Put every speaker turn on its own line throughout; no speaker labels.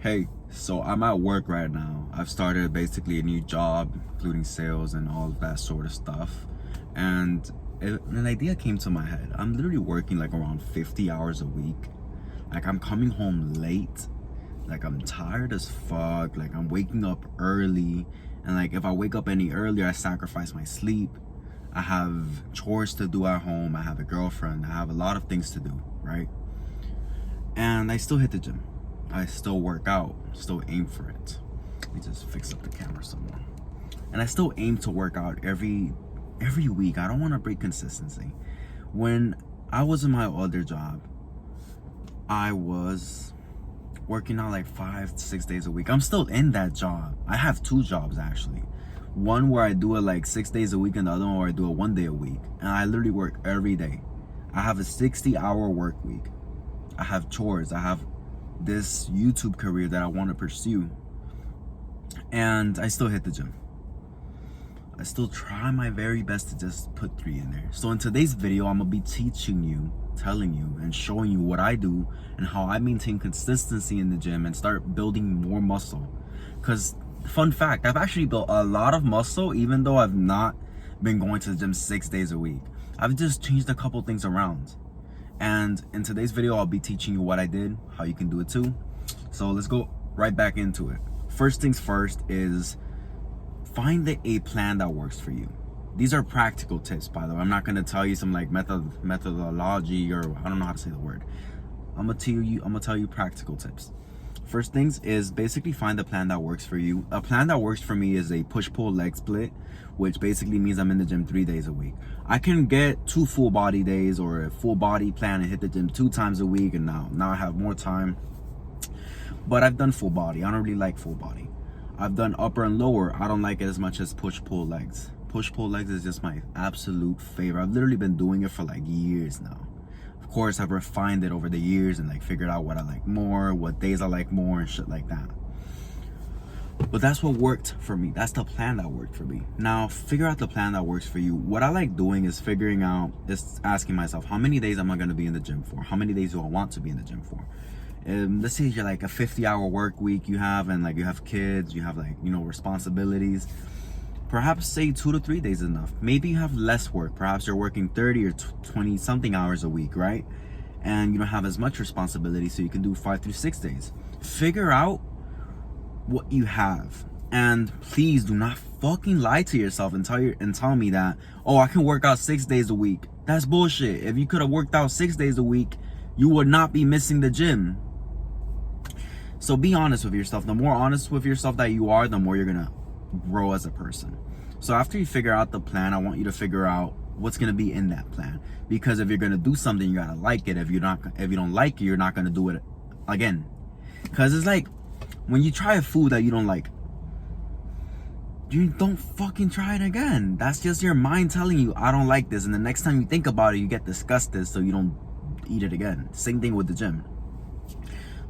Hey, so I'm at work right now. I've started basically a new job, including sales and all of that sort of stuff. And an idea came to my head. I'm literally working like around 50 hours a week. Like I'm coming home late. Like I'm tired as fuck. Like I'm waking up early. And like if I wake up any earlier, I sacrifice my sleep. I have chores to do at home. I have a girlfriend. I have a lot of things to do, right? And I still hit the gym. I still work out, still aim for it. Let me just fix up the camera some more. And I still aim to work out every week. I don't want to break consistency. When I was in my other job, I was working out like 5 to 6 days a week. I'm still in that job. I have 2 jobs actually. One where I do it like 6 days a week and the other one where I do it 1 day a week. And I literally work every day. I have a 60-hour work week. I have chores. I have this YouTube career that I want to pursue, and I still hit the gym. I still try my very best to just put 3 in there. So in today's video, I'm gonna be teaching you, telling you, and showing you what I do and how I maintain consistency in the gym and start building more muscle. Because fun fact, I've actually built a lot of muscle even though I've not been going to the gym 6 days a week. I've just changed a couple things around. And in today's video, I'll be teaching you what I did, how you can do it too. So let's go right back into it. First things first is find a plan that works for you. These are practical tips, by the way. I'm not gonna tell you some like methodology, or I don't know how to say the word. I'm gonna tell you practical tips. First things is basically find a plan that works for you. A plan that works for me is a push-pull leg split, which basically means I'm in the gym 3 days a week. I can get 2 full body days or a full body plan and hit the gym 2 times a week, and now I have more time. But I've done full body. I don't really like full body. I've done upper and lower. I don't like it as much as push-pull legs. Push-pull legs is just my absolute favorite. I've literally been doing it for like years now. Of course, I've refined it over the years and like figured out what I like more, what days I like more, and shit like that. But that's what worked for me. That's the plan that worked for me. Now, figure out the plan that works for you. What I like doing is asking myself, how many days am I going to be in the gym for? How many days do I want to be in the gym for? Let's say you're like a 50-hour work week you have, and like you have kids, you have like, responsibilities. Perhaps say 2 to 3 days is enough. Maybe you have less work. Perhaps you're working 30 or 20 something hours a week, right? And you don't have as much responsibility, so you can do 5 through 6 days. Figure out what you have, and please do not fucking lie to yourself and tell me that, oh, I can work out 6 days a week. That's bullshit. If you could have worked out 6 days a week, you would not be missing the gym. So be honest with yourself. The more honest with yourself that you are, the more you're gonna grow as a person. So after you figure out the plan, I want you to figure out what's gonna be in that plan. Because if you're gonna do something, you gotta like it. If you don't like it, you're not gonna do it again. Because it's like when you try a food that you don't like, you don't fucking try it again. That's just your mind telling you, I don't like this. And the next time you think about it, you get disgusted, so you don't eat it again. Same thing with the gym.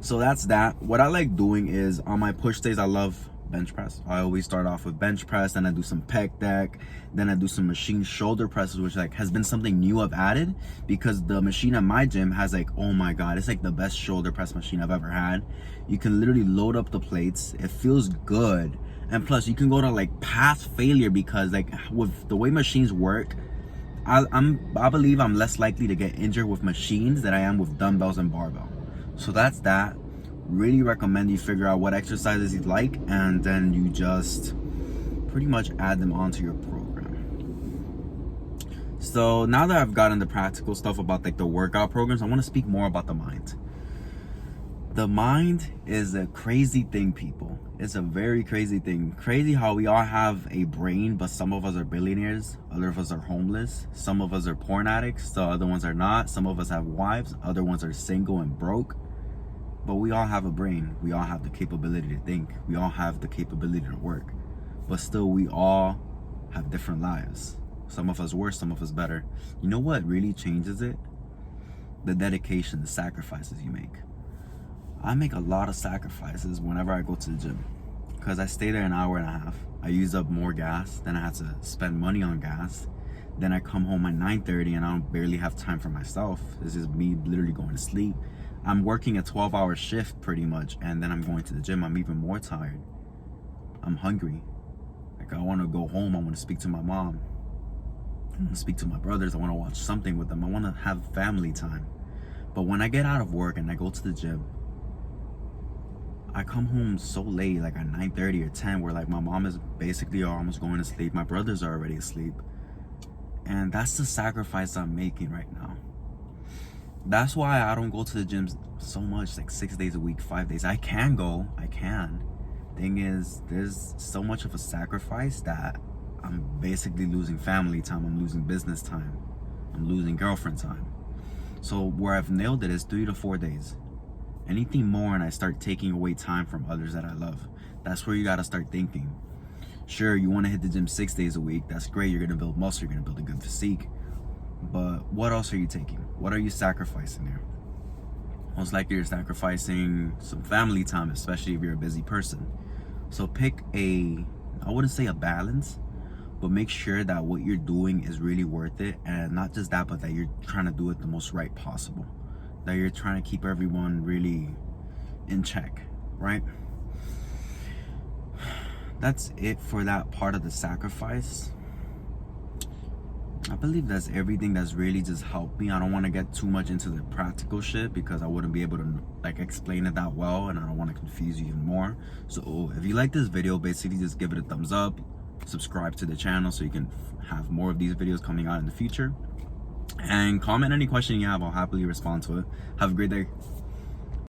So that's that. What I like doing is on my push days, I love bench press. I always start off with bench press, then I do some pec deck, then I do some machine shoulder presses, which like has been something new I've added, because the machine at my gym has like, oh my god, it's like the best shoulder press machine I've ever had. You can literally load up the plates. It feels good, and plus you can go to like past failure, because like with the way machines work, I believe I'm less likely to get injured with machines than I am with dumbbells and barbell. So that's that. Really recommend you figure out what exercises you like, and then you just pretty much add them onto your program. So now that I've gotten the practical stuff about like the workout programs, I want to speak more about the mind. The mind is a crazy thing, people. It's a very crazy thing. Crazy how we all have a brain, but some of us are billionaires, other of us are homeless, some of us are porn addicts, the other ones are not. Some of us have wives, other ones are single and broke. But we all have a brain. We all have the capability to think. We all have the capability to work. But still, we all have different lives. Some of us worse, some of us better. You know what really changes it? The dedication, the sacrifices you make. I make a lot of sacrifices whenever I go to the gym, because I stay there an hour and a half. I use up more gas, then I have to spend money on gas. Then I come home at 9:30 and I don't barely have time for myself. It's just me literally going to sleep. I'm working a 12-hour shift pretty much, and then I'm going to the gym. I'm even more tired. I'm hungry. Like, I want to go home. I want to speak to my mom. I want to speak to my brothers. I want to watch something with them. I want to have family time. But when I get out of work and I go to the gym, I come home so late, like at 9:30 or 10, where like my mom is basically almost going to sleep. My brothers are already asleep. And that's the sacrifice I'm making right now. That's why I don't go to the gym so much, like 6 days a week, 5 days. I can go, I can. Thing is, there's so much of a sacrifice that I'm basically losing family time. I'm losing business time. I'm losing girlfriend time. So where I've nailed it is 3 to 4 days. Anything more and I start taking away time from others that I love. That's where you gotta start thinking. Sure, you wanna hit the gym 6 days a week. That's great, you're gonna build muscle, you're gonna build a good physique. But what else are you taking? What are you sacrificing there? Most likely you're sacrificing some family time, especially if you're a busy person. So pick I wouldn't say a balance, but make sure that what you're doing is really worth it. And not just that, but that you're trying to do it the most right possible. That you're trying to keep everyone really in check, right? That's it for that part of the sacrifice. I believe that's everything that's really just helped me. I don't want to get too much into the practical shit because I wouldn't be able to like explain it that well, and I don't want to confuse you even more. So if you like this video, basically just give it a thumbs up, subscribe to the channel so you can have more of these videos coming out in the future, and comment any question you have. I'll happily respond to it. Have a great day.